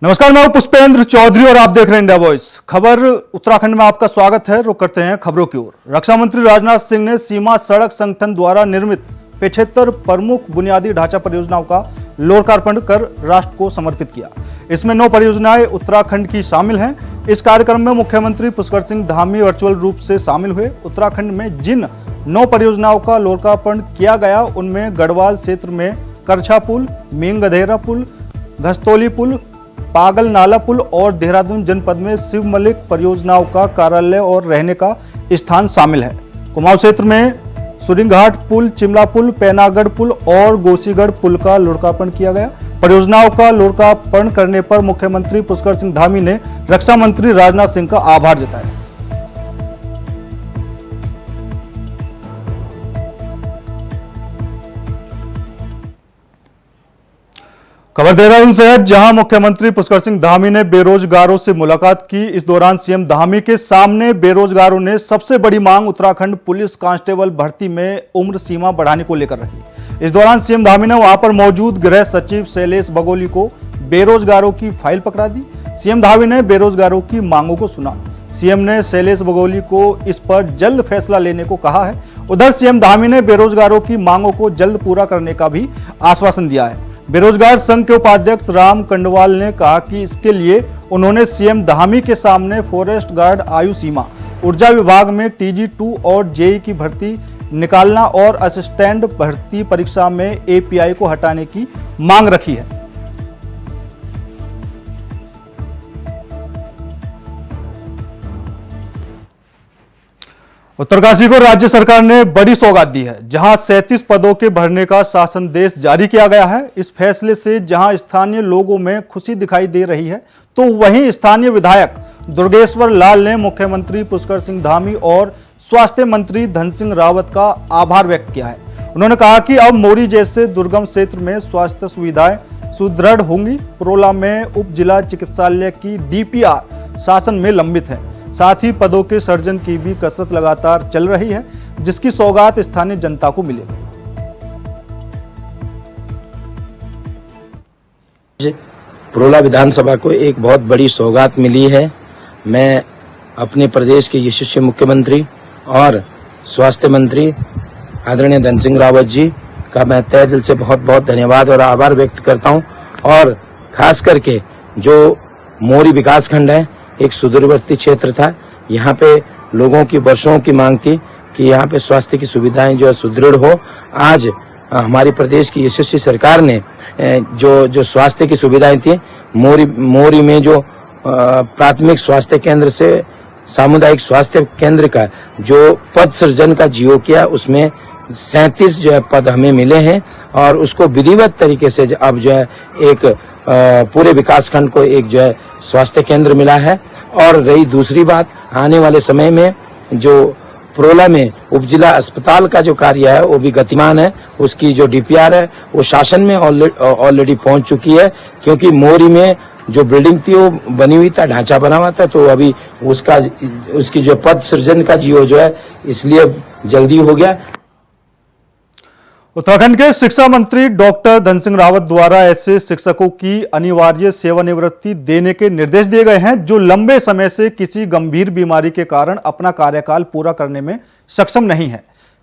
नमस्कार, मैं हूं पुष्पेंद्र चौधरी और आप देख रहे हैं इंडिया वॉइस। खबर उत्तराखंड में आपका स्वागत है। रुक करते हैं खबरों की ओर। रक्षा मंत्री राजनाथ सिंह ने सीमा सड़क संगठन द्वारा निर्मित 75 प्रमुख बुनियादी ढांचा परियोजनाओं का लोकार्पण कर राष्ट्र को समर्पित किया। इसमें 9 परियोजनाएं उत्तराखंड की शामिल हैं। इस कार्यक्रम में मुख्यमंत्री पुष्कर सिंह धामी वर्चुअल रूप से शामिल हुए। उत्तराखंड में जिन 9 परियोजनाओं का लोकार्पण किया गया उनमें गढ़वाल क्षेत्र में करछा पुल, मींगधेरा पुल, घस्तौली पुल, पागल नाला पुल और देहरादून जनपद में शिव मलिक परियोजनाओं का कार्यालय और रहने का स्थान शामिल है। कुमाऊं क्षेत्र में सुरिंघाट पुल, चिमला पुल, पैनागढ़ पुल और गोसीगढ़ पुल का लोकार्पण किया गया। परियोजनाओं का लोकार्पण करने पर मुख्यमंत्री पुष्कर सिंह धामी ने रक्षा मंत्री राजनाथ सिंह का आभार जताया। खबर देहरादून से है, जहां मुख्यमंत्री पुष्कर सिंह धामी ने बेरोजगारों से मुलाकात की। इस दौरान सीएम धामी के सामने बेरोजगारों ने सबसे बड़ी मांग उत्तराखंड पुलिस कांस्टेबल भर्ती में उम्र सीमा बढ़ाने को लेकर रखी। इस दौरान सीएम धामी ने वहां पर मौजूद गृह सचिव शैलेश बगोली को बेरोजगारों की फाइल पकड़ा दी। सीएम धामी ने बेरोजगारों की मांगों को सुना। सीएम ने शैलेश बगोली को इस पर जल्द फैसला लेने को कहा है। उधर सीएम धामी ने बेरोजगारों की मांगों को जल्द पूरा करने का भी आश्वासन दिया है। बेरोजगार संघ के उपाध्यक्ष राम कंडवाल ने कहा कि इसके लिए उन्होंने सीएम धामी के सामने फॉरेस्ट गार्ड आयु सीमा, ऊर्जा विभाग में TG2 और JEE की भर्ती निकालना और असिस्टेंट भर्ती परीक्षा में API को हटाने की मांग रखी है। उत्तरकाशी को राज्य सरकार ने बड़ी सौगात दी है, जहां 37 पदों के भरने का शासनादेश जारी किया गया है। इस फैसले से जहां स्थानीय लोगों में खुशी दिखाई दे रही है, तो वहीं स्थानीय विधायक दुर्गेश्वर लाल ने मुख्यमंत्री पुष्कर सिंह धामी और स्वास्थ्य मंत्री धन सिंह रावत का आभार व्यक्त किया है। उन्होंने कहा कि अब मोरी जैसे दुर्गम क्षेत्र में स्वास्थ्य सुविधाएं सुदृढ़ होंगी। प्रोला में उप जिला चिकित्सालय की DPR शासन में लंबित है। साथ ही पदों के सृजन की भी कसरत लगातार चल रही है, जिसकी सौगात स्थानीय जनता को मिलेगी। प्रोला विधानसभा को एक बहुत बड़ी सौगात मिली है। मैं अपने प्रदेश के यशस्वी मुख्यमंत्री और स्वास्थ्य मंत्री आदरणीय धन सिंह रावत जी का मैं तहे दिल से बहुत बहुत धन्यवाद और आभार व्यक्त करता हूं। और खास करके जो मोरी विकास खंड है, एक सुदूरवर्ती क्षेत्र था। यहाँ पे लोगों की वर्षों की मांग थी कि यहाँ पे स्वास्थ्य की सुविधाएं जो है सुदृढ़ हो। आज हमारी प्रदेश की यशस्वी सरकार ने जो स्वास्थ्य की सुविधाएं थी, मोरी में जो प्राथमिक स्वास्थ्य केंद्र से सामुदायिक स्वास्थ्य केंद्र का जो पद सृजन का जियो किया, उसमें 37 जो है पद हमें मिले हैं और उसको विधिवत तरीके से अब जो है एक पूरे विकास खंड को एक जो है स्वास्थ्य केंद्र मिला है। और रही दूसरी बात, आने वाले समय में जो प्रोला में उपजिला अस्पताल का जो कार्य है वो भी गतिमान है। उसकी जो DPR है वो शासन में ऑलरेडी पहुंच चुकी है, क्योंकि मोरी में जो बिल्डिंग थी वो बनी हुई था, ढांचा बना हुआ था, तो अभी उसकी जो पद सृजन का जियो जो है इसलिए जल्दी हो गया। उत्तराखंड के शिक्षा मंत्री डॉक्टर धन सिंह रावत द्वारा ऐसे शिक्षकों की अनिवार्य सेवानिवृत्ति देने के निर्देश दिए गए हैं जो लंबे समय से किसी गंभीर बीमारी के कारण अपना कार्यकाल पूरा करने में सक्षम नहीं है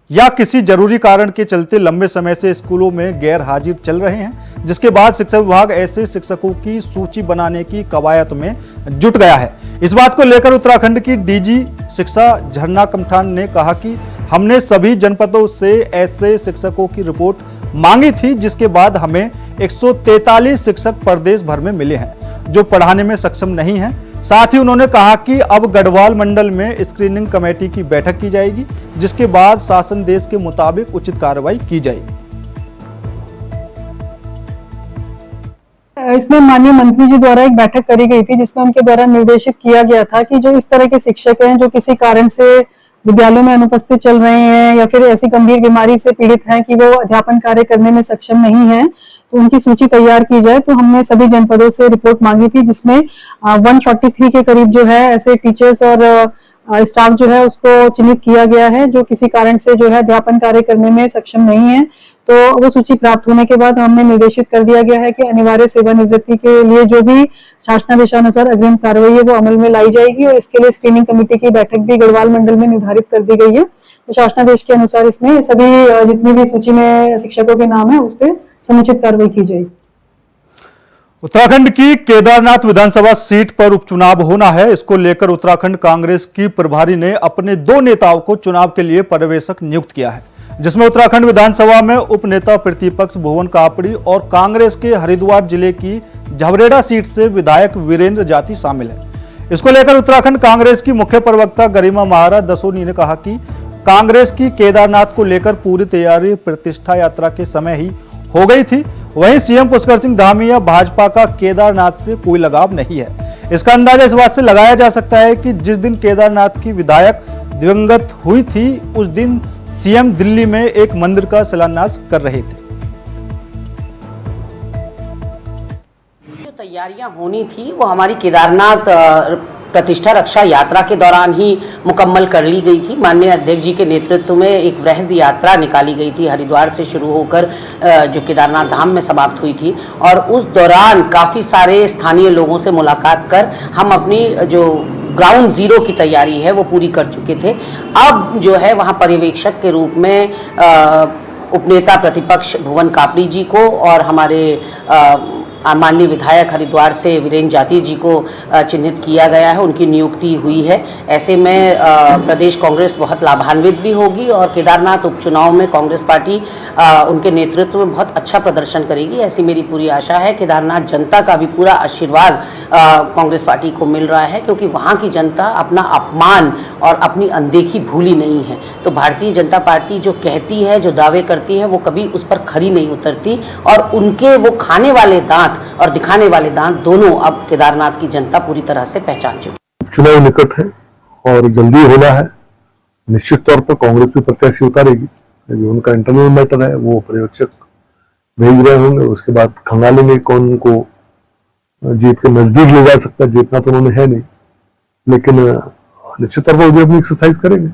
या किसी जरूरी कारण के चलते लंबे समय से स्कूलों में गैर हाजिर चल रहे हैं, जिसके बाद शिक्षा विभाग ऐसे शिक्षकों की सूची बनाने की कवायद में जुट गया है। इस बात को लेकर उत्तराखंड की DG शिक्षा झरना कमठान ने कहा कि हमने सभी जनपदों से ऐसे शिक्षकों की रिपोर्ट मांगी थी, जिसके बाद हमें 143 शिक्षक प्रदेश भर में मिले हैं जो पढ़ाने में सक्षम नहीं हैं। साथ ही उन्होंने कहा कि अब गढ़वाल मंडल में स्क्रीनिंग कमेटी की बैठक की जाएगी, जिसके बाद शासन देश के मुताबिक उचित कार्रवाई की जाएगी। इसमें माननीय मंत्री जी द्वारा एक बैठक करी गई थी, जिसमें उनके द्वारा निर्देशित किया गया था कि जो इस तरह के शिक्षक हैं जो किसी कारण से विद्यालयों में अनुपस्थित चल रहे हैं या फिर ऐसी गंभीर बीमारी से पीड़ित हैं कि वो अध्यापन कार्य करने में सक्षम नहीं है, तो उनकी सूची तैयार की जाए। तो हमने सभी जनपदों से रिपोर्ट मांगी थी, जिसमें 143 के करीब जो है ऐसे टीचर्स और स्टाफ जो है उसको चिन्हित किया गया है जो किसी कारण से जो है अध्यापन कार्य करने में सक्षम नहीं है। तो वो सूची प्राप्त होने के बाद हमने निर्देशित कर दिया गया है कि अनिवार्य सेवानिवृत्ति के लिए जो भी शासनादेशानुसार अग्रिम कार्रवाई है वो अमल में लाई जाएगी और इसके लिए स्क्रीनिंग कमेटी की बैठक भी गढ़वाल मंडल में निर्धारित कर दी गई है। तो शासनादेश के अनुसार इसमें सभी जितनी भी सूची में शिक्षकों के नाम है उस पर समुचित कार्रवाई की जाएगी। उत्तराखंड की केदारनाथ विधानसभा सीट पर उपचुनाव होना है। इसको लेकर उत्तराखंड कांग्रेस की प्रभारी ने अपने 2 नेताओं को चुनाव के लिए पर्यवेक्षक नियुक्त किया है, जिसमें उत्तराखंड विधानसभा में उपनेता प्रतिपक्ष भुवन कापड़ी और कांग्रेस के हरिद्वार जिले की झबरेड़ा सीट से विधायक वीरेंद्र जाति शामिल है। इसको लेकर उत्तराखंड कांग्रेस की मुख्य प्रवक्ता गरिमा महाराज दसोनी ने कहा कि कांग्रेस की केदारनाथ को लेकर पूरी तैयारी प्रतिष्ठा यात्रा के समय ही हो गई थी। वहीं सीएम पुष्कर सिंह धामी या भाजपा का केदारनाथ से कोई लगाव नहीं है। इसका अंदाजा इस बात से लगाया जा सकता है कि जिस दिन केदारनाथ की विधायक दिवंगत हुई थी उस दिन सीएम दिल्ली में एक मंदिर का शिलान्यास कर रहे थे। जो तैयारियां होनी थी वो हमारी केदारनाथ प्रतिष्ठा रक्षा यात्रा के दौरान ही मुकम्मल कर ली गई थी। माननीय अध्यक्ष जी के नेतृत्व में एक वृहद यात्रा निकाली गई थी हरिद्वार से शुरू होकर जो केदारनाथ धाम में समाप्त हुई थी और उस दौरान काफ़ी सारे स्थानीय लोगों से मुलाकात कर हम अपनी जो ग्राउंड जीरो की तैयारी है वो पूरी कर चुके थे। अब जो है वहाँ पर्यवेक्षक के रूप में उपनेता प्रतिपक्ष भुवन कापड़ी जी को और हमारे माननीय विधायक हरिद्वार से वीरेंद्र जाति जी को चिन्हित किया गया है, उनकी नियुक्ति हुई है। ऐसे में प्रदेश कांग्रेस बहुत लाभान्वित भी होगी और केदारनाथ उपचुनाव में कांग्रेस पार्टी उनके नेतृत्व में बहुत अच्छा प्रदर्शन करेगी, ऐसी मेरी पूरी आशा है। केदारनाथ जनता का भी पूरा आशीर्वाद कांग्रेस पार्टी को मिल रहा है क्योंकि वहाँ की जनता अपना अपमान और अपनी अनदेखी भूली नहीं है। तो भारतीय जनता पार्टी जो कहती है, जो दावे करती है, वो कभी उस पर खरी नहीं उतरती और उनके वो खाने वाले दांत और दिखाने वाले दांत दोनों अब केदारनाथ की जनता पूरी तरह से पहचान चुकी। चुनाव निकट है और जल्दी होना है। निश्चित तौर पर कांग्रेस भी प्रत्याशी उतारेगी, जो उनका इंटरनल मैटर है वो पर्यवेक्षक भेज रहे होंगे, उसके बाद खंगालेंगे कौन को जीत के नजदीक ले जा सकता है। जीतना तो उन्होंने है नहीं, लेकिन निश्चित तौर पर वो भी अपनी एक्सरसाइज करेंगे।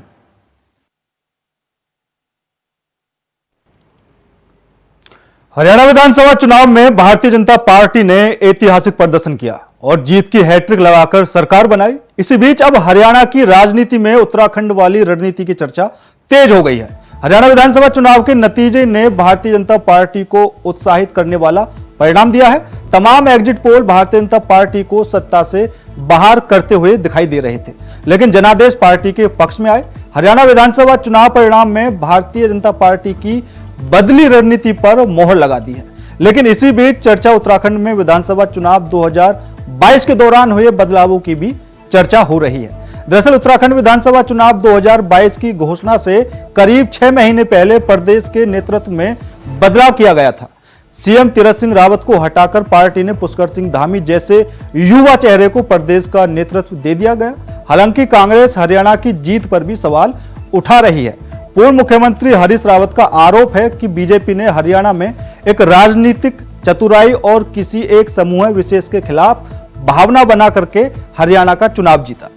हरियाणा विधानसभा चुनाव में भारतीय जनता पार्टी ने ऐतिहासिक प्रदर्शन किया और जीत की हैट्रिक लगाकर सरकार बनाई। इसी बीच अब हरियाणा की राजनीति में उत्तराखंड वाली रणनीति की चर्चा तेज हो गई है। हरियाणा विधानसभा चुनाव के नतीजे ने भारतीय जनता पार्टी को उत्साहित करने वाला परिणाम दिया है। तमाम exit poll Bharatiya Janata party को सत्ता से बाहर करते हुए दिखाई दे रहे थे, लेकिन जनादेश पार्टी के पक्ष में आए। हरियाणा विधानसभा चुनाव परिणाम में भारतीय जनता पार्टी की बदली रणनीति पर मोहर लगा दी है। लेकिन इसी बीच चर्चा उत्तराखंड में विधानसभा चुनाव 2022 के दौरान हुए बदलावों की भी चर्चा हो रही है। दरअसल उत्तराखंड विधानसभा चुनाव 2022 की घोषणा से करीब 6 महीने पहले प्रदेश के नेतृत्व में बदलाव किया गया था। सीएम तीरथ सिंह रावत को हटाकर पार्टी ने पुष्कर सिंह धामी जैसे युवा चेहरे को प्रदेश का नेतृत्व दे दिया गया। हालांकि कांग्रेस हरियाणा की जीत पर भी सवाल उठा रही है। पूर्व मुख्यमंत्री हरीश रावत का आरोप है कि बीजेपी ने हरियाणा में एक राजनीतिक चतुराई और किसी एक समूह विशेष के खिलाफ भावना बना करके हरियाणा का चुनाव जीता।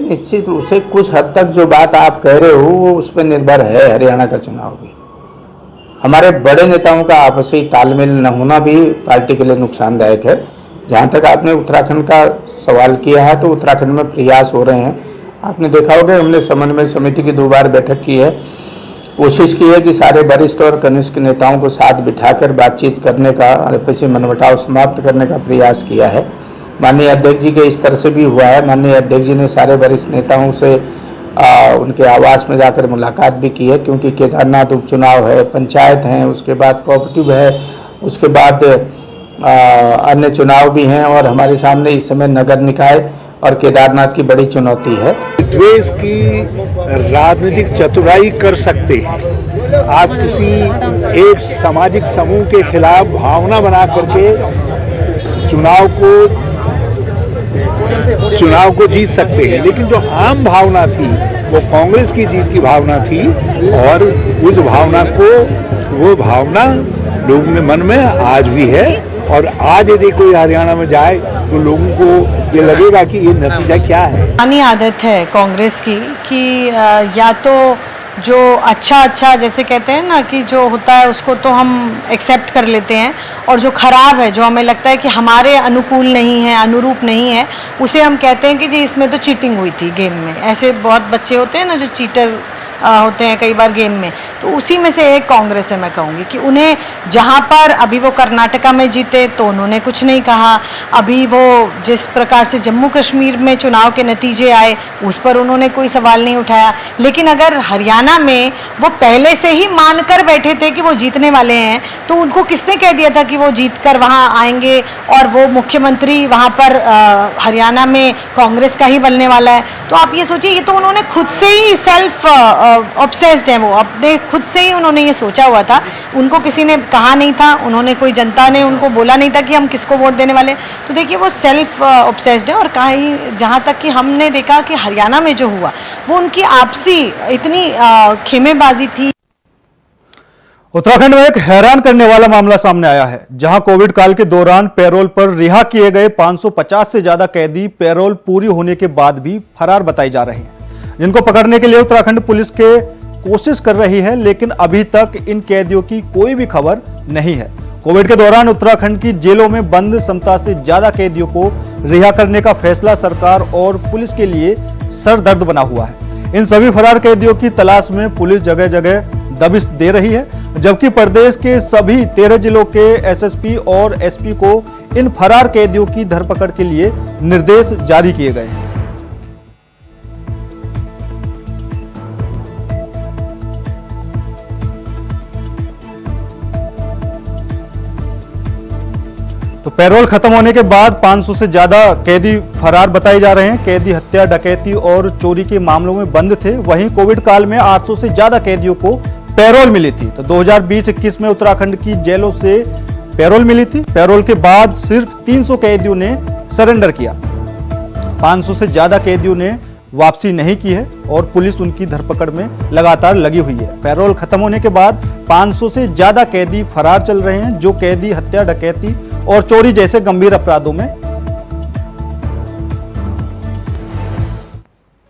निश्चित रूप से कुछ हद तक जो बात आप कह रहे हो वो उस पर निर्भर है। हरियाणा का चुनाव भी हमारे बड़े नेताओं का आपसी तालमेल न होना भी पार्टी के लिए नुकसानदायक है। जहाँ तक आपने उत्तराखंड का सवाल किया है तो उत्तराखंड में प्रयास हो रहे हैं। आपने देखा होगा हमने समन्वय समिति की 2 बार बैठक की है। कोशिश की है कि सारे वरिष्ठ और कनिष्ठ नेताओं को साथ बिठाकर बातचीत करने का, आपसी मनमुटाव समाप्त करने का प्रयास किया है। माननीय अध्यक्ष जी के स्तर से भी हुआ है। माननीय अध्यक्ष जी ने सारे वरिष्ठ नेताओं से उनके आवास में जाकर मुलाकात भी की है, क्योंकि केदारनाथ उपचुनाव है, पंचायत हैं, उसके बाद कोऑपरेटिव है, उसके बाद अन्य चुनाव भी हैं और हमारे सामने इस समय नगर निकाय और केदारनाथ की बड़ी चुनौती है। द्वेष की राजनीतिक चतुराई कर सकते हैं। आप किसी एक सामाजिक समूह के खिलाफ भावना बना करके चुनाव को जीत सकते हैं, लेकिन जो आम भावना थी वो कांग्रेस की जीत की भावना थी और उस भावना को, वो भावना लोगों के मन में आज भी है और आज यदि कोई हरियाणा में जाए तो लोगों को ये लगेगा कि ये नतीजा क्या है। पुरानी आदत है कांग्रेस की कि या तो जो अच्छा जैसे कहते हैं ना कि जो होता है उसको तो हम एक्सेप्ट कर लेते हैं, और जो ख़राब है, जो हमें लगता है कि हमारे अनुकूल नहीं है, अनुरूप नहीं है, उसे हम कहते हैं कि जी इसमें तो चीटिंग हुई थी गेम में। ऐसे बहुत बच्चे होते हैं ना जो चीटर होते हैं कई बार गेम में, तो उसी में से एक कांग्रेस है। मैं कहूँगी कि उन्हें जहाँ पर अभी वो कर्नाटका में जीते तो उन्होंने कुछ नहीं कहा, अभी वो जिस प्रकार से जम्मू कश्मीर में चुनाव के नतीजे आए उस पर उन्होंने कोई सवाल नहीं उठाया, लेकिन अगर हरियाणा में वो पहले से ही मान कर बैठे थे कि वो जीतने वाले हैं, तो उनको किसने कह दिया था कि वो जीत कर वहाँ आएंगे और वो मुख्यमंत्री वहाँ पर हरियाणा में कांग्रेस का ही बनने वाला है। तो आप ये सोचिए, ये तो उन्होंने खुद से ही सेल्फ ऑब्सेस्ड है, वो अपने खुद से ही उन्होंने ये सोचा हुआ था, उनको किसी ने कहा नहीं था, उन्होंने कोई जनता ने उनको बोला नहीं था कि हम किसको वोट देने वाले। तो देखिए वो सेल्फ ऑब्सेस्ड है। और कहीं जहाँ तक कि हमने देखा कि हरियाणा में जो हुआ वो उनकी आपसी इतनी खेमेबाजी थी। उत्तराखंड में एक हैरान करने वाला मामला सामने आया है, जहां कोविड काल के दौरान पैरोल पर रिहा किए गए 550 से ज्यादा कैदी पैरोल पूरी होने के बाद भी फरार बताए जा रहे हैं, जिनको पकड़ने के लिए उत्तराखंड पुलिस के कोशिश कर रही है, लेकिन अभी तक इन कैदियों की कोई भी खबर नहीं है। कोविड के दौरान उत्तराखंड की जेलों में बंद क्षमता से ज्यादा कैदियों को रिहा करने का फैसला सरकार और पुलिस के लिए सरदर्द बना हुआ है। इन सभी फरार कैदियों की तलाश में पुलिस जगह जगह दबिश दे रही है, जबकि प्रदेश के सभी 13 जिलों के एसएसपी और एसपी को इन फरार कैदियों की धरपकड़ के लिए निर्देश जारी किए गए हैं। तो पैरोल खत्म होने के बाद 500 से ज्यादा कैदी फरार बताए जा रहे हैं। कैदी हत्या, डकैती और चोरी के मामलों में बंद थे। वहीं कोविड काल में 800 से ज्यादा कैदियों को पैरोल मिली थी। तो 2020-21 में उत्तराखंड की जेलों से पैरोल मिली थी। पैरोल के बाद सिर्फ 300 कैदियों ने सरेंडर किया। 500 से ज्यादा कैदियों ने वापसी नहीं की है और पुलिस उनकी धरपकड़ में लगातार लगी हुई है। पैरोल खत्म होने के बाद 500 से ज्यादा कैदी फरार चल रहे हैं, जो कैदी हत्या, डकैती और चोरी जैसे गंभीर अपराधों में।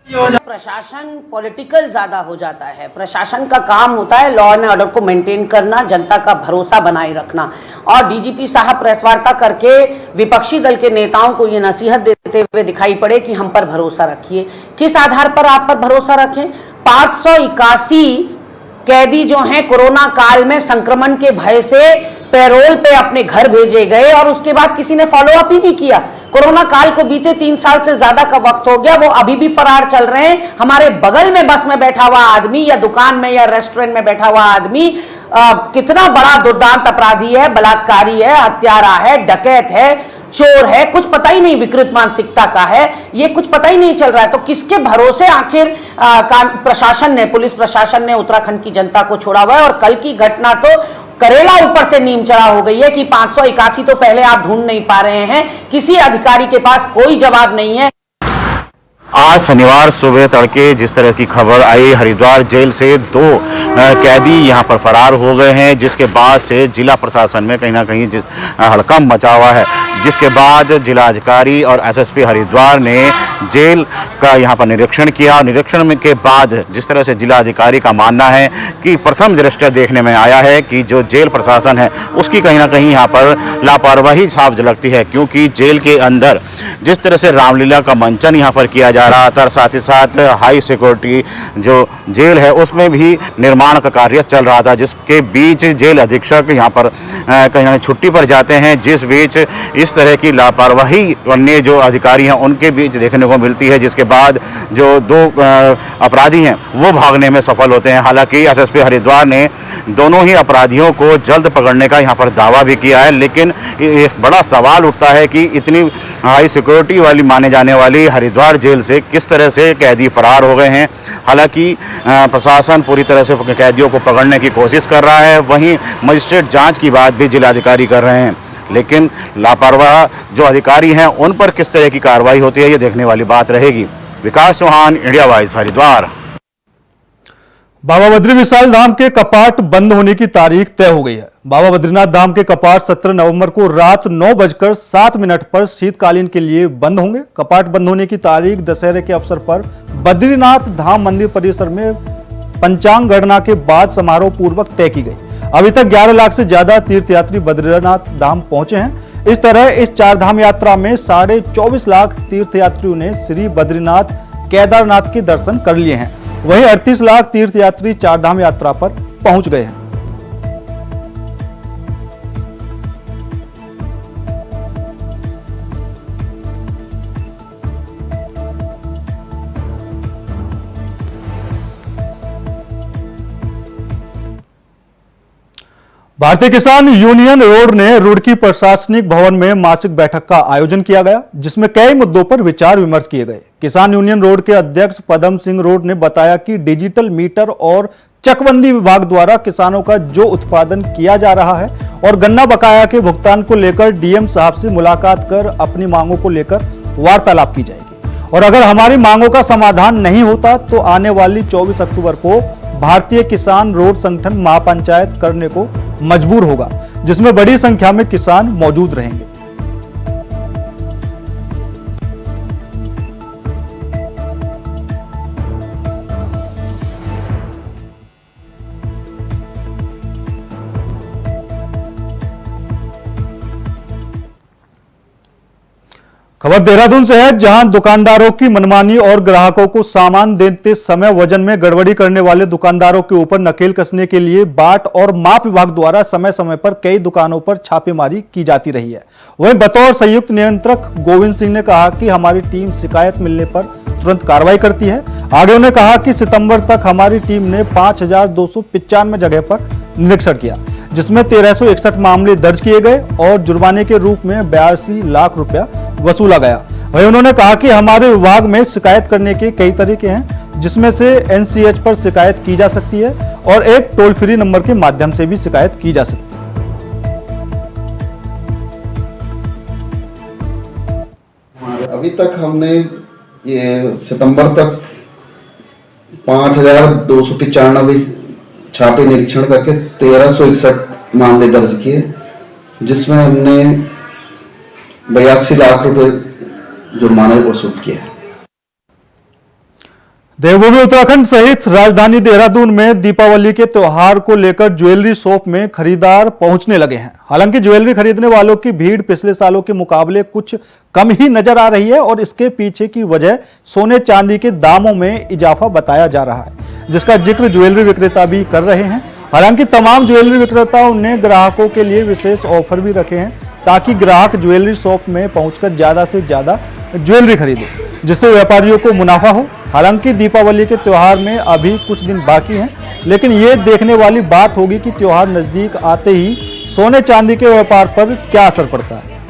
प्रशासन पॉलिटिकल ज्यादा हो जाता है। प्रशासन का काम होता है लॉ एंड ऑर्डर को मेंटेन करना, जनता का भरोसा बनाए रखना। और डीजीपी साहब प्रेस वार्ता करके विपक्षी दल के नेताओं को ये नसीहत देते हुए दिखाई पड़े कि हम पर भरोसा रखिए। किस आधार पर आप पर भरोसा रखें? 581 कैदी जो हैं कोरोना काल में संक्रमण के भय से पैरोल पे अपने घर भेजे गए और उसके बाद किसी ने फॉलो अप ही नहीं किया। कोरोना काल को बीते 3 साल से ज्यादा का वक्त हो गया, वो अभी भी फरार चल रहे हैं। हमारे बगल में बस में बैठा हुआ आदमी या दुकान में या रेस्टोरेंट में बैठा हुआ आदमी कितना बड़ा दुर्दांत अपराधी है, बलात्कारी है, हत्यारा है, डकैत है, चोर है, कुछ पता ही नहीं, विकृत मानसिकता का है, ये कुछ पता ही नहीं चल रहा है। तो किसके भरोसे आखिर प्रशासन ने, पुलिस प्रशासन ने उत्तराखंड की जनता को छोड़ा हुआ है। और कल की घटना तो करेला ऊपर से नीम चढ़ा हो गई है कि 581 तो पहले आप ढूंढ नहीं पा रहे हैं, किसी अधिकारी के पास कोई जवाब नहीं है। आज शनिवार सुबह तड़के जिस तरह की खबर आई, हरिद्वार जेल से 2 कैदी यहां पर फरार हो गए हैं, जिसके बाद से जिला प्रशासन में कहीं ना कहीं हड़कंप मचा हुआ है। जिसके बाद जिलाधिकारी और एसएसपी हरिद्वार ने जेल का यहां पर निरीक्षण किया। निरीक्षण में के बाद जिस तरह से जिलाधिकारी का मानना है कि प्रथम दृष्टया देखने में आया है कि जो जेल प्रशासन है उसकी कहीं ना कहीं यहां पर लापरवाही साफ झलकती है, क्योंकि जेल के अंदर जिस तरह से रामलीला का मंचन यहां पर किया जा रहा था, साथ ही साथ हाई सिक्योरिटी जो जेल है उसमें भी निर्माण का कार्य चल रहा था, जिसके बीच जेल अधीक्षक यहां पर कहीं ना कहीं छुट्टी पर जाते हैं, जिस बीच इस तरह की लापरवाही अन्य जो अधिकारी हैं उनके बीच देखने को मिलती है, जिसके बाद जो 2 अपराधी हैं वो भागने में सफल होते हैं। हालांकि एसएसपी हरिद्वार ने दोनों ही अपराधियों को जल्द पकड़ने का यहां पर दावा भी किया है, लेकिन एक बड़ा सवाल उठता है कि इतनी हाई सिक्योरिटी वाली माने जाने वाली हरिद्वार जेल से किस तरह से कैदी फरार हो गए हैं। हालांकि प्रशासन पूरी तरह से कैदियों को पकड़ने की कोशिश कर रहा है, वहीं मजिस्ट्रेट जांच की बात भी जिलाधिकारी कर रहे हैं, लेकिन लापरवाह जो अधिकारी हैं उन पर किस तरह की कार्रवाई होती है ये देखने वाली बात रहेगी। विकास चौहान, इंडिया वॉइस, हरिद्वार। बाबा बद्री विशाल धाम के कपाट बंद होने की तारीख तय हो गई है। बाबा बद्रीनाथ धाम के कपाट 17 नवंबर को रात 9:07 पर शीतकालीन के लिए बंद होंगे। कपाट बंद होने की तारीख दशहरे के अवसर पर बद्रीनाथ धाम मंदिर परिसर में पंचांग गणना के बाद समारोह पूर्वक तय की गई। अभी तक 11 लाख से ज्यादा तीर्थयात्री बद्रीनाथ धाम पहुंचे हैं। इस तरह इस चार धाम यात्रा में 24.5 लाख तीर्थयात्रियों ने श्री बद्रीनाथ केदारनाथ के दर्शन कर लिए हैं। वहीं 38 लाख तीर्थयात्री चारधाम यात्रा पर पहुंच गए हैं। भारतीय किसान यूनियन रोड ने रुड़की प्रशासनिक भवन में मासिक बैठक का आयोजन किया गया, जिसमें कई मुद्दों पर विचार विमर्श किए गए। किसान यूनियन रोड के अध्यक्ष पदम सिंह रोड ने बताया कि डिजिटल मीटर और चकबंदी विभाग द्वारा किसानों का जो उत्पादन किया जा रहा है और गन्ना बकाया के भुगतान को लेकर डीएम साहब से मुलाकात कर अपनी मांगों को लेकर वार्तालाप की जाएगी और अगर हमारी मांगों का समाधान नहीं होता तो आने वाली 24 अक्टूबर को भारतीय किसान रोड संगठन महापंचायत करने को मजबूर होगा, जिसमें बड़ी संख्या में किसान मौजूद रहेंगे। खबर देहरादून से है, जहां दुकानदारों की मनमानी और ग्राहकों को सामान देते समय वजन में गड़बड़ी करने वाले दुकानदारों के ऊपर नकेल कसने के लिए बाट और माप विभाग द्वारा समय समय पर कई दुकानों पर छापेमारी की जाती रही है। वहीं बतौर संयुक्त नियंत्रक गोविंद सिंह ने कहा कि हमारी टीम शिकायत मिलने पर तुरंत कार्रवाई करती है। आगे उन्होंने कहा कि सितंबर तक हमारी टीम ने 5295 जगह पर निरीक्षण किया, जिसमें 1361 मामले दर्ज किए गए और जुर्माने के रूप में 82 लाख रुपया वसूला गया। वहीं उन्होंने कहा कि हमारे विभाग में शिकायत करने के कई तरीके हैं, जिसमें से एनसीएच पर शिकायत की जा सकती है और एक टोल फ्री नंबर के माध्यम से भी शिकायत की जा सकती है। अभी तक हमने ये सितंबर तक 5295 छापे निरीक्षण करके 1361 मामले दर्ज किए, जिसमें हमने 82 लाख रुपए जुर्माना वसूल किया। देवभूमि उत्तराखंड सहित राजधानी देहरादून में दीपावली के त्योहार को लेकर ज्वेलरी शॉप में खरीदार पहुंचने लगे हैं। हालांकि ज्वेलरी खरीदने वालों की भीड़ पिछले सालों के मुकाबले कुछ कम ही नजर आ रही है और इसके पीछे की वजह सोने चांदी के दामों में इजाफा बताया जा रहा है, जिसका जिक्र ज्वेलरी विक्रेता भी कर रहे हैं। हालांकि तमाम ज्वेलरी विक्रेताओं ने ग्राहकों के लिए विशेष ऑफर भी रखे हैं ताकि ग्राहक ज्वेलरी शॉप में पहुंचकर ज्यादा से ज्यादा ज्वेलरी खरीदे, जिससे व्यापारियों को मुनाफा हो। हालांकि दीपावली के त्योहार में अभी कुछ दिन बाकी हैं, लेकिन ये देखने वाली बात होगी कि त्योहार नजदीक आते ही सोने चांदी के व्यापार पर क्या असर पड़ता है।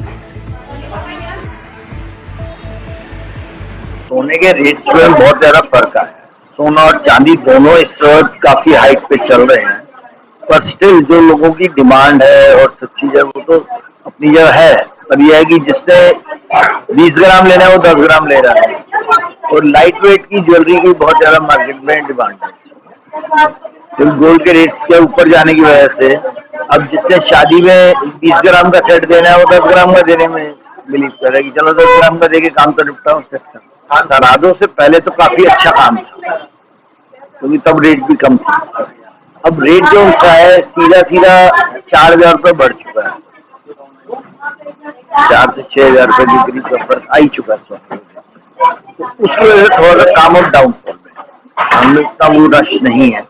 सोने के रेट्स में बहुत ज्यादा फर्क है। सोना और चांदी दोनों इस वक्त काफी हाइट पे चल रहे हैं, पर स्टिल जो लोगों की डिमांड है और सब चीजें वो तो अपनी जगह है। पर यह है कि जिसने 20 ग्राम लेना है वो 10 ग्राम ले रहा है और लाइट वेट की ज्वेलरी की बहुत ज्यादा मार्केट में डिमांड है। तो गोल्ड के रेट्स के ऊपर जाने की वजह से अब जिसने शादी में 20 ग्राम का सेट देना है वो 10 ग्राम का देने में बिलीव कर रहा है कि चलो 10 ग्राम का देके काम तो निपटा उससे। सरादों से पहले तो काफी अच्छा काम था, क्योंकि तब रेट भी कम था। अब रेट जो उनका है सीधा 4000 रुपये बढ़ चुका है। 4 से 6000 रुपये की करीब फर्क आ ही चुका है। तो उसकी वजह से थोड़ा सा काम और डाउन फॉल में हम लोग इतना वो रश नहीं है,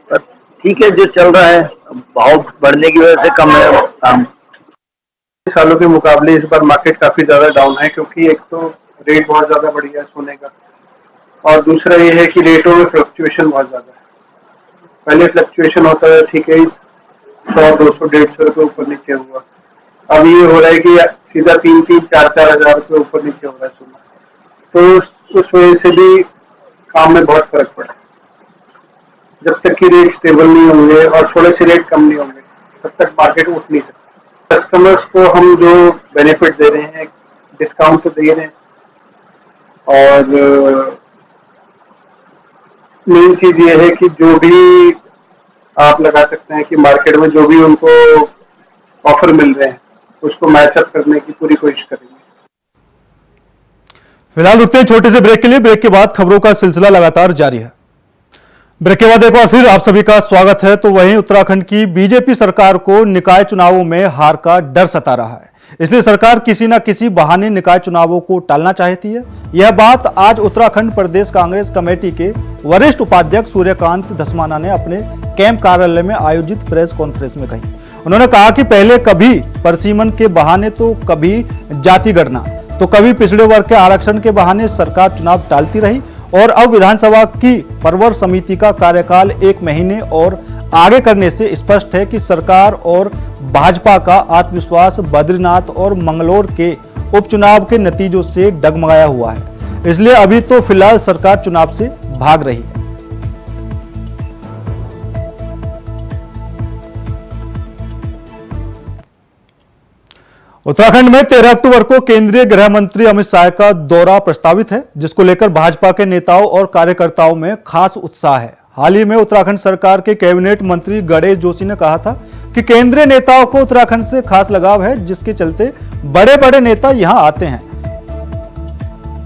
पर ठीक है जो चल रहा है। भाव बढ़ने की वजह से कम है काम। सालों के मुकाबले इस बार मार्केट काफी ज्यादा डाउन है, क्योंकि एक तो रेट बहुत ज्यादा बढ़ गया है सोने का, और दूसरा ये है कि रेटों में फ्लक्चुएशन बहुत ज्यादा है। पहले फ्लक्चुएशन होता है ठीक है 100, 200, 150 रुपये ऊपर नीचे हुआ, अब ये हो रहा है कि सीधा 3-3, 4-4 हजार रुपये ऊपर नीचे हो रहा है सोना। तो उस वजह से भी काम में बहुत फर्क पड़ा। जब तक कि रेट स्टेबल नहीं होंगे और थोड़े से रेट कम नहीं होंगे तब तक मार्केट उठ नहीं सकती। कस्टमर्स को हम जो बेनिफिट दे रहे हैं, डिस्काउंट तो दे रहे हैं और मेन चीज ये है कि जो भी आप लगा सकते हैं कि मार्केट में जो भी उनको ऑफर मिल रहे हैं उसको मैचअप करने की पूरी कोशिश करेंगे। फिलहाल रुकते हैं छोटे से ब्रेक के लिए। ब्रेक के बाद खबरों का सिलसिला लगातार जारी है। ब्रेक के बाद एक बार फिर आप सभी का स्वागत है। तो वहीं उत्तराखंड की बीजेपी सरकार को निकाय चुनावों में हार का डर सता रहा है, इसलिए सरकार किसी न किसी बहाने निकाय चुनावों को टालना चाहती है। यह बात आज उत्तराखंड प्रदेश कांग्रेस कमेटी के वरिष्ठ उपाध्यक्ष सूर्यकांत धस्माना ने अपने कैंप कार्यालय में आयोजित प्रेस कॉन्फ्रेंस में कही। उन्होंने कहा कि पहले कभी परसीमन के बहाने तो कभी जाति गणना तो कभी पिछड़े वर्ग के आरक्षण के बहाने सरकार चुनाव टालती रही और अब विधानसभा की परवर समिति का कार्यकाल 1 महीने और आगे करने से स्पष्ट है कि सरकार और भाजपा का आत्मविश्वास बद्रीनाथ और मंगलौर के उपचुनाव के नतीजों से डगमगाया हुआ है। इसलिए अभी तो फिलहाल सरकार चुनाव से भाग रही है। उत्तराखंड में 13 अक्टूबर को केंद्रीय गृह मंत्री अमित शाह का दौरा प्रस्तावित है, जिसको लेकर भाजपा के नेताओं और कार्यकर्ताओं में खास उत्साह है। हाल ही में उत्तराखंड सरकार के कैबिनेट मंत्री गणेश जोशी ने कहा था कि केंद्रीय नेताओं को उत्तराखंड से खास लगाव है, जिसके चलते बड़े बड़े नेता यहां आते हैं।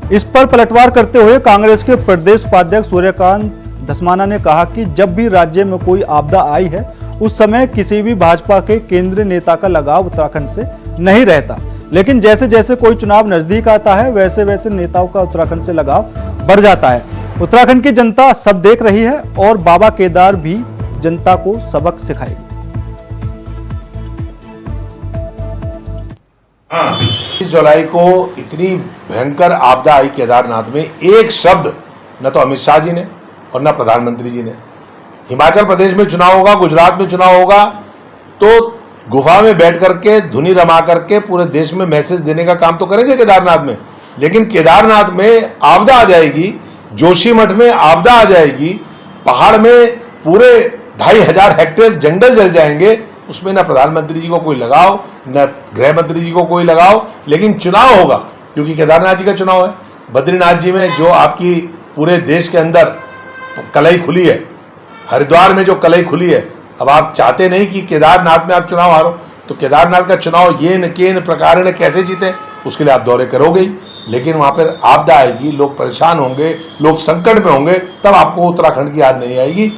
इस पर पलटवार करते हुए कांग्रेस के प्रदेश उपाध्यक्ष सूर्यकांत धस्माना ने कहा कि जब भी राज्य में कोई आपदा आई है उस समय किसी भी भाजपा के केंद्रीय नेता का लगाव उत्तराखंड से नहीं रहता, लेकिन जैसे जैसे कोई चुनाव नजदीक आता है वैसे वैसे नेताओं का उत्तराखंड से लगाव बढ़ जाता है। उत्तराखंड की जनता सब देख रही है और बाबा केदार भी जनता को सबक सिखाएगी। 20 जुलाई को इतनी भयंकर आपदा आई केदारनाथ में, एक शब्द न तो अमित शाह जी ने और न प्रधानमंत्री जी ने। हिमाचल प्रदेश में चुनाव होगा, गुजरात में चुनाव होगा, तो गुफा में बैठ करके धुनी रमा करके पूरे देश में मैसेज देने का काम तो करेंगे केदारनाथ में, लेकिन केदारनाथ में आपदा आ जाएगी, जोशीमठ में आपदा आ जाएगी, पहाड़ में पूरे 2500 हेक्टेयर जंगल जल जाएंगे, उसमें ना प्रधानमंत्री जी को कोई लगाव, न गृह मंत्री जी को कोई लगाव, लेकिन चुनाव होगा क्योंकि केदारनाथ जी का चुनाव है। बद्रीनाथ जी में जो आपकी पूरे देश के अंदर कलई खुली है, हरिद्वार में जो कलई खुली है, अब आप चाहते नहीं कि केदारनाथ में आप चुनाव हारो, तो केदारनाथ का चुनाव ये न केन प्रकार ने कैसे जीते, उसके लिए आप दौरे करोगे ही, लेकिन वहां पर आपदा आएगी, लोग परेशान होंगे, लोग संकट में होंगे, तब आपको उत्तराखंड की याद नहीं आएगी।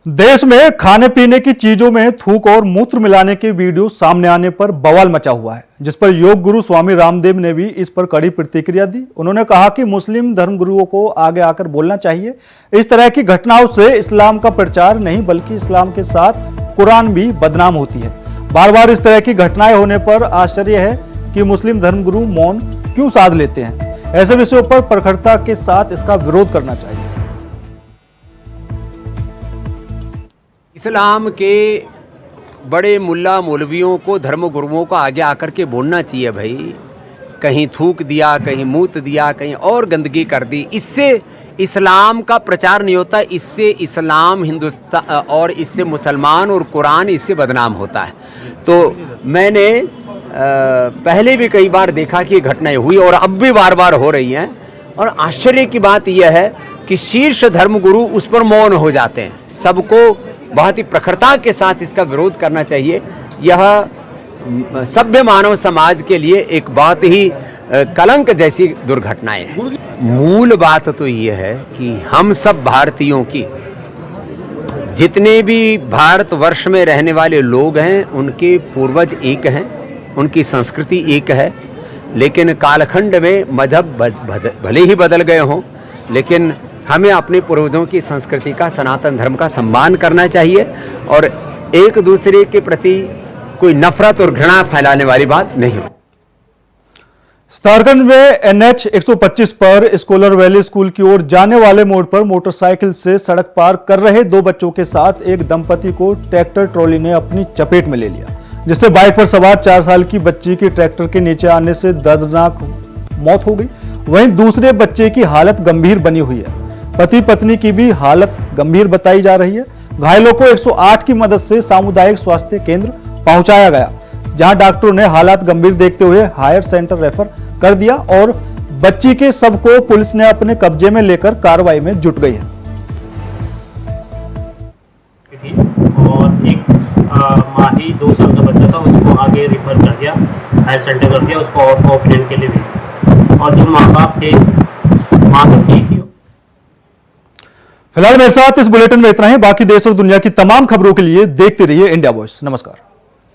देश में खाने पीने की चीजों में थूक और मूत्र मिलाने के वीडियो सामने आने पर बवाल मचा हुआ है, जिस पर योग गुरु स्वामी रामदेव ने भी इस पर कड़ी प्रतिक्रिया दी। उन्होंने कहा कि मुस्लिम धर्मगुरुओं को आगे आकर बोलना चाहिए। इस तरह की घटनाओं से इस्लाम का प्रचार नहीं बल्कि इस्लाम के साथ कुरान भी बदनाम होती है। बार बार इस तरह की घटनाएं होने पर आश्चर्य है कि मुस्लिम धर्मगुरु मौन क्यों साध लेते हैं। ऐसे विषयों पर प्रखरता के साथ इसका विरोध करना चाहिए। इस्लाम के बड़े मुल्ला मौलवियों को, धर्म गुरुओं को आगे आकर के बोलना चाहिए भाई। कहीं थूक दिया, कहीं मूत दिया, कहीं और गंदगी कर दी, इससे इस्लाम का प्रचार नहीं होता, इससे इस्लाम हिंदुस्तान और इससे मुसलमान और कुरान इससे बदनाम होता है। तो मैंने पहले भी कई बार देखा कि घटनाएं हुई और अब भी बार बार हो रही हैं, और आश्चर्य की बात यह है कि शीर्ष धर्मगुरु उस पर मौन हो जाते हैं। सबको बहुत ही प्रखरता के साथ इसका विरोध करना चाहिए। यह सभ्य मानव समाज के लिए एक बहुत ही कलंक जैसी दुर्घटनाएं हैं। मूल बात तो यह है कि हम सब भारतीयों की, जितने भी भारतवर्ष में रहने वाले लोग हैं, उनके पूर्वज एक हैं, उनकी संस्कृति एक है, लेकिन कालखंड में मजहब भले ही बदल गए हों, लेकिन हमें अपने पूर्वजों की संस्कृति का, सनातन धर्म का सम्मान करना चाहिए और एक दूसरे के प्रति कोई नफरत और घृणा फैलाने वाली बात नहीं हो। झारखंड में NH 125 पर स्कॉलर वैली स्कूल की ओर जाने वाले मोड़ पर मोटरसाइकिल से सड़क पार कर रहे 2 बच्चों के साथ एक दंपति को ट्रैक्टर ट्रॉली ने अपनी चपेट में ले लिया, जिससे बाइक पर सवार 4 साल की बच्ची की ट्रैक्टर के नीचे आने से दर्दनाक मौत हो गई। वहीं दूसरे बच्चे की हालत गंभीर बनी हुई है। पति पत्नी की भी हालत गंभीर बताई जा रही है। घायलों को 108 की मदद से सामुदायिक स्वास्थ्य केंद्र पहुंचाया गया, जहां डॉक्टरों ने हालात गंभीर देखते हुए हायर सेंटर रेफर कर दिया और बच्ची के शव को पुलिस ने अपने कब्जे में लेकर कार्रवाई में जुट गई है। और एक माही 2 साल का बच्चा था, उसको आगे रिफर कर दिया, हायर सेंटर कर दिया, उसको ऑपरेशन के लिए भी। और जो माँ बाप थे, माँ तो ठीक ही। फिलहाल मेरे साथ इस बुलेटिन में इतना ही। बाकी देश और दुनिया की तमाम खबरों के लिए देखते रहिए इंडिया वॉइस। नमस्कार।